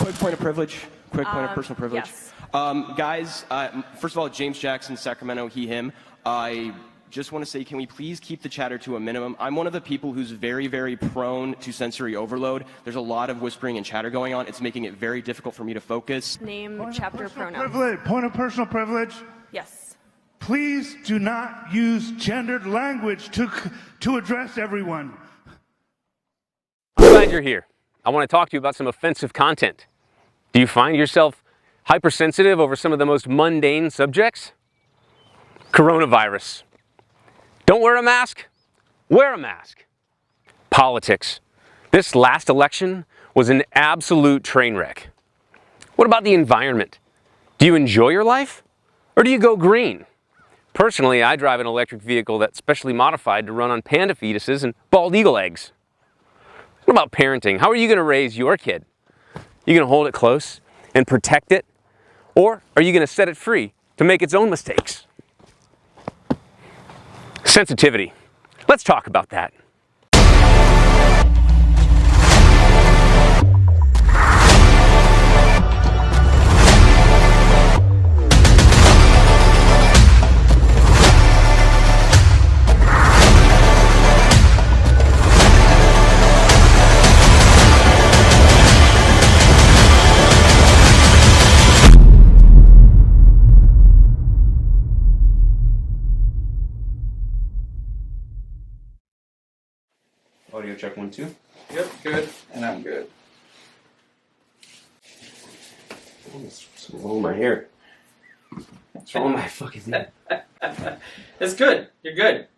quick point of privilege. Quick point of personal privilege. Yes. Guys, first of all, James Jackson, Sacramento, he, him. I just want to say, can we please keep the chatter to a minimum? I'm one of the people who's very, very prone to sensory overload. There's a lot of whispering and chatter going on. It's making it very difficult for me to focus. Name, Point chapter, of personal pronoun. privilege. Point of personal privilege. Yes. Please do not use gendered language to address everyone. I'm glad you're here. I want to talk to you about some offensive content. Do you find yourself hypersensitive over some of the most mundane subjects? Coronavirus. Don't wear a mask? Wear a mask. Politics. This last election was an absolute train wreck. What about the environment? Do you enjoy your life? Or do you go green? Personally, I drive an electric vehicle that's specially modified to run on panda fetuses and bald eagle eggs. What about parenting? How are you going to raise your kid? You going to hold it close and protect it? Or are you going to set it free to make its own mistakes? Sensitivity. Let's talk about that. Audio check 1, 2. Yep, good. And I'm good. What's wrong with my hair? What's wrong with my fucking head? That's good. You're good.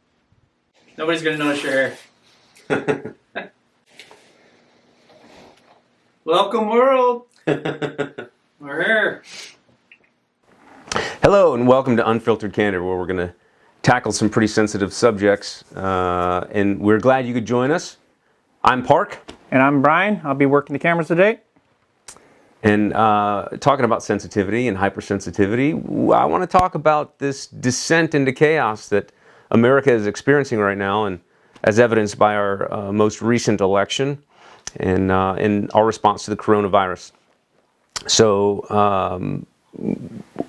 Nobody's gonna notice your hair. Welcome, world. We're here. Hello and welcome to Unfiltered Candor, where we're going to tackle some pretty sensitive subjects, and we're glad you could join us. I'm Park. And I'm Brian. I'll be working the cameras today. And talking about sensitivity and hypersensitivity, I want to talk about this descent into chaos that America is experiencing right now, and as evidenced by our most recent election and in our response to the coronavirus. So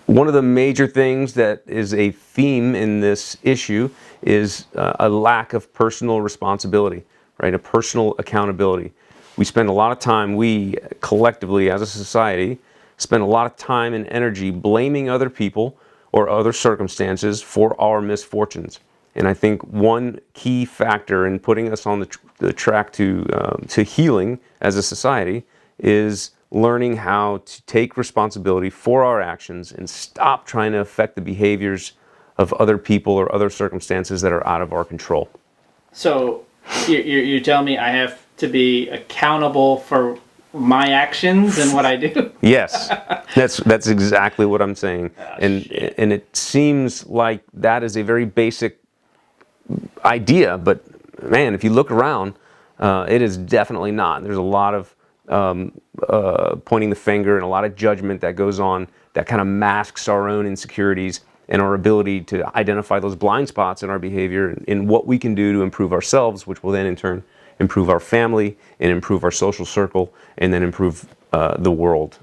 one of the major things that is a theme in this issue is a lack of personal responsibility, right? A personal accountability. We spend a lot of time, we collectively as a society, spend a lot of time and energy blaming other people or other circumstances for our misfortunes. And I think one key factor in putting us on the track to healing as a society is learning how to take responsibility for our actions and stop trying to affect the behaviors of other people or other circumstances that are out of our control. So you're telling me I have to be accountable for my actions and what I do? Yes, that's exactly what I'm saying. And it seems like that is a very basic idea, but man, if you look around, it is definitely not. There's a lot of pointing the finger and a lot of judgment that goes on that kind of masks our own insecurities and our ability to identify those blind spots in our behavior and what we can do to improve ourselves, which will then in turn improve our family and improve our social circle and then improve the world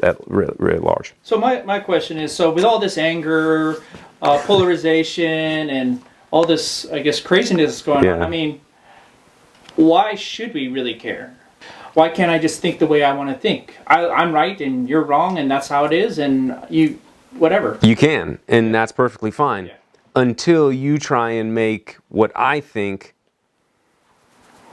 at really large. So my question is, so with all this anger, polarization, and all this, I guess, craziness that's going on, I mean, why should we really care? Why can't I just think the way I want to think? I'm right and you're wrong and that's how it is and you, whatever. You can, and that's perfectly fine. Yeah. Until you try and make what I think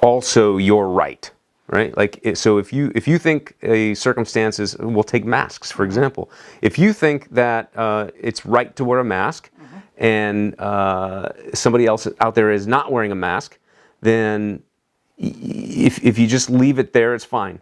also your right, right? Like, so if you think a circumstance is, we'll take masks, for example. If you think that it's right to wear a mask and somebody else out there is not wearing a mask, then if you just leave it there, it's fine.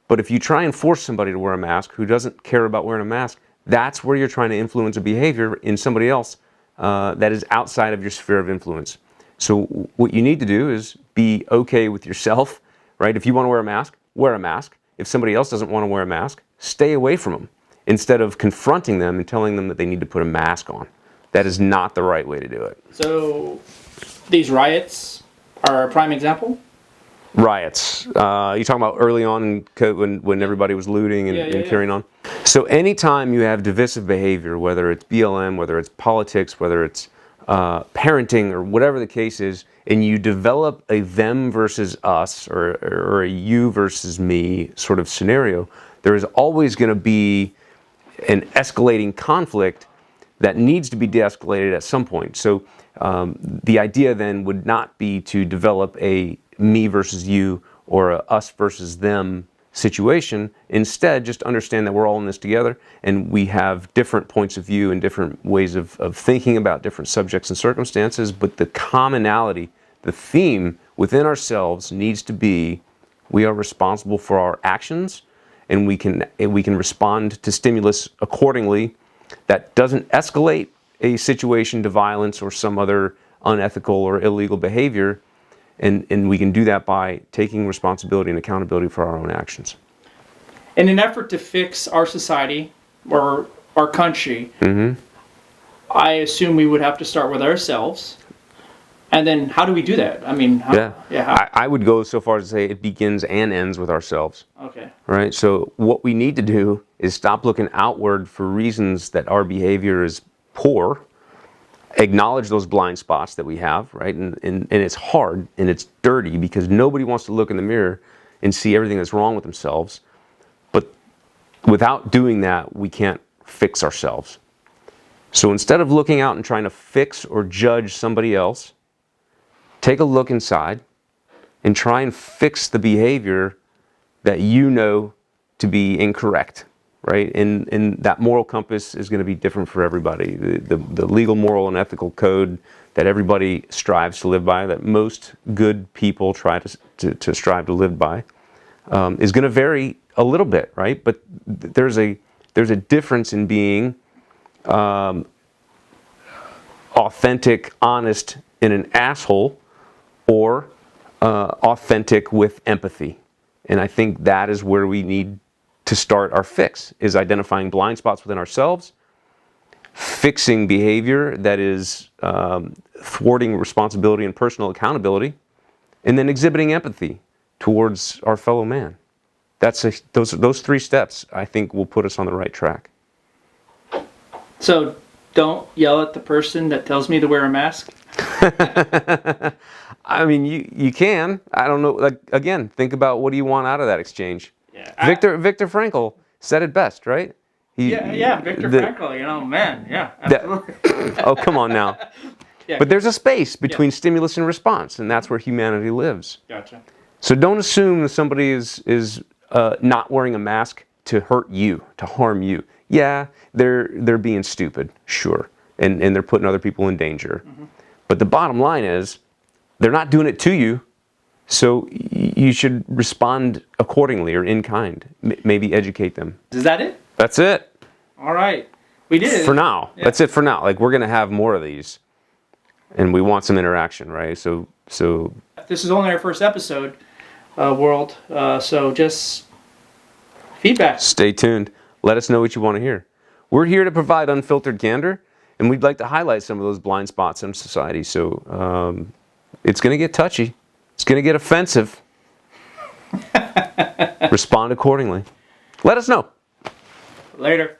But if you try and force somebody to wear a mask who doesn't care about wearing a mask, that's where you're trying to influence a behavior in somebody else that is outside of your sphere of influence. So what you need to do is be okay with yourself, right? If you want to wear a mask, wear a mask. If somebody else doesn't want to wear a mask, stay away from them instead of confronting them and telling them that they need to put a mask on. That is not the right way to do it. So these riots are a prime example? riots. You talking about early on when everybody was looting and carrying on. So anytime you have divisive behavior, whether it's BLM, whether it's politics, whether it's parenting or whatever the case is, and you develop a them versus us or a you versus me sort of scenario, there is always going to be an escalating conflict that needs to be de-escalated at some point. So the idea then would not be to develop a me versus you or a us versus them situation. Instead, just understand that we're all in this together and we have different points of view and different ways of thinking about different subjects and circumstances, but the commonality, the theme within ourselves needs to be we are responsible for our actions, and we can respond to stimulus accordingly. That doesn't escalate a situation to violence or some other unethical or illegal behavior. And we can do that by taking responsibility and accountability for our own actions. In an effort to fix our society or our country, I assume we would have to start with ourselves. And then how do we do that? I mean, how? I would go so far as to say it begins and ends with ourselves. Okay. Right? So what we need to do is stop looking outward for reasons that our behavior is poor, acknowledge those blind spots that we have, right? And it's hard and it's dirty because nobody wants to look in the mirror and see everything that's wrong with themselves. But without doing that, we can't fix ourselves. So instead of looking out and trying to fix or judge somebody else, take a look inside and try and fix the behavior that you know to be incorrect, right? And that moral compass is going to be different for everybody. The legal, moral, and ethical code that everybody strives to live by, that most good people try to strive to live by, is going to vary a little bit, right? But there's a difference in being authentic, honest, and an asshole, or authentic with empathy. And I think that is where we need to start our fix, is identifying blind spots within ourselves, fixing behavior that is thwarting responsibility and personal accountability, and then exhibiting empathy towards our fellow man. Those three steps, I think, will put us on the right track. So don't yell at the person that tells me to wear a mask? I mean, you can. I don't know. Like, again, think about what do you want out of that exchange. Yeah. Viktor Frankl said it best, right? Viktor Frankl, man, yeah, absolutely. Oh, come on now. Yeah. But there's a space between stimulus and response, and that's where humanity lives. Gotcha. So don't assume that somebody is not wearing a mask to hurt you, to harm you. Yeah, they're being stupid, sure, and they're putting other people in danger. Mm-hmm. But the bottom line is, they're not doing it to you, so you should respond accordingly or in kind. Maybe educate them. Is that it? That's it. All right. We did it. For now. Yeah. That's it for now. Like, we're going to have more of these, and we want some interaction, right? So this is only our first episode, world, so just feedback. Stay tuned. Let us know what you want to hear. We're here to provide unfiltered candor, and we'd like to highlight some of those blind spots in society. So it's going to get touchy. It's going to get offensive. Respond accordingly. Let us know. Later.